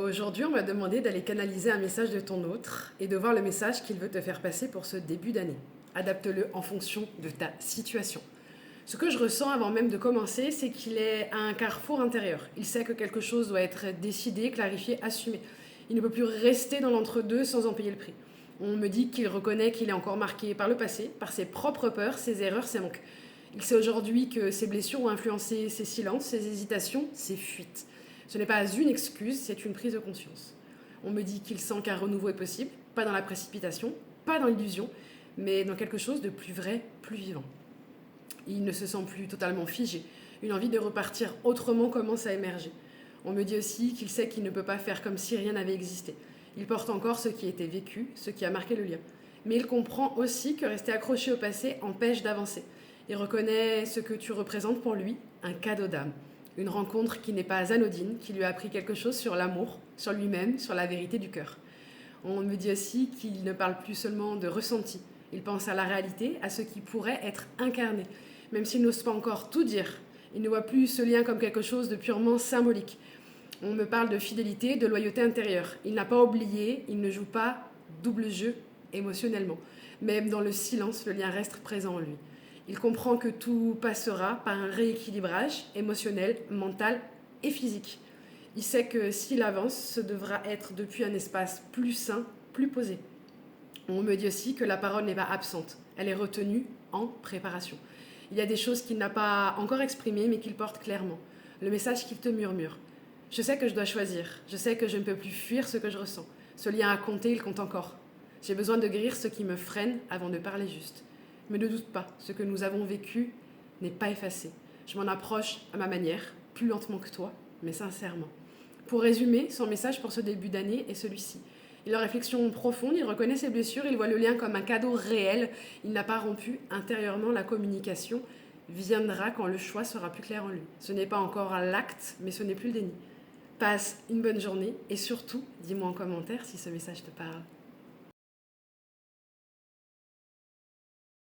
Aujourd'hui, on m'a demandé d'aller canaliser un message de ton autre et de voir le message qu'il veut te faire passer pour ce début d'année. Adapte-le en fonction de ta situation. Ce que je ressens avant même de commencer, c'est qu'il est à un carrefour intérieur. Il sait que quelque chose doit être décidé, clarifié, assumé. Il ne peut plus rester dans l'entre-deux sans en payer le prix. On me dit qu'il reconnaît qu'il est encore marqué par le passé, par ses propres peurs, ses erreurs, ses manques. Il sait aujourd'hui que ses blessures ont influencé ses silences, ses hésitations, ses fuites. Ce n'est pas une excuse, c'est une prise de conscience. On me dit qu'il sent qu'un renouveau est possible, pas dans la précipitation, pas dans l'illusion, mais dans quelque chose de plus vrai, plus vivant. Il ne se sent plus totalement figé. Une envie de repartir autrement commence à émerger. On me dit aussi qu'il sait qu'il ne peut pas faire comme si rien n'avait existé. Il porte encore ce qui a été vécu, ce qui a marqué le lien. Mais il comprend aussi que rester accroché au passé empêche d'avancer. Il reconnaît ce que tu représentes pour lui, un cadeau d'âme. Une rencontre qui n'est pas anodine, qui lui a appris quelque chose sur l'amour, sur lui-même, sur la vérité du cœur. On me dit aussi qu'il ne parle plus seulement de ressenti. Il pense à la réalité, à ce qui pourrait être incarné. Même s'il n'ose pas encore tout dire, il ne voit plus ce lien comme quelque chose de purement symbolique. On me parle de fidélité, de loyauté intérieure. Il n'a pas oublié, il ne joue pas double jeu émotionnellement. Même dans le silence, le lien reste présent en lui. Il comprend que tout passera par un rééquilibrage émotionnel, mental et physique. Il sait que s'il avance, ce devra être depuis un espace plus sain, plus posé. On me dit aussi que la parole n'est pas absente, elle est retenue en préparation. Il y a des choses qu'il n'a pas encore exprimées, mais qu'il porte clairement. Le message qu'il te murmure. Je sais que je dois choisir, je sais que je ne peux plus fuir ce que je ressens. Ce lien à compter, il compte encore. J'ai besoin de guérir ce qui me freine avant de parler juste. Mais ne doute pas, ce que nous avons vécu n'est pas effacé. Je m'en approche à ma manière, plus lentement que toi, mais sincèrement. Pour résumer, son message pour ce début d'année est celui-ci. Il a une réflexion profonde, il reconnaît ses blessures, il voit le lien comme un cadeau réel. Il n'a pas rompu intérieurement. La communication viendra quand le choix sera plus clair en lui. Ce n'est pas encore l'acte, mais ce n'est plus le déni. Passe une bonne journée et surtout, dis-moi en commentaire si ce message te parle.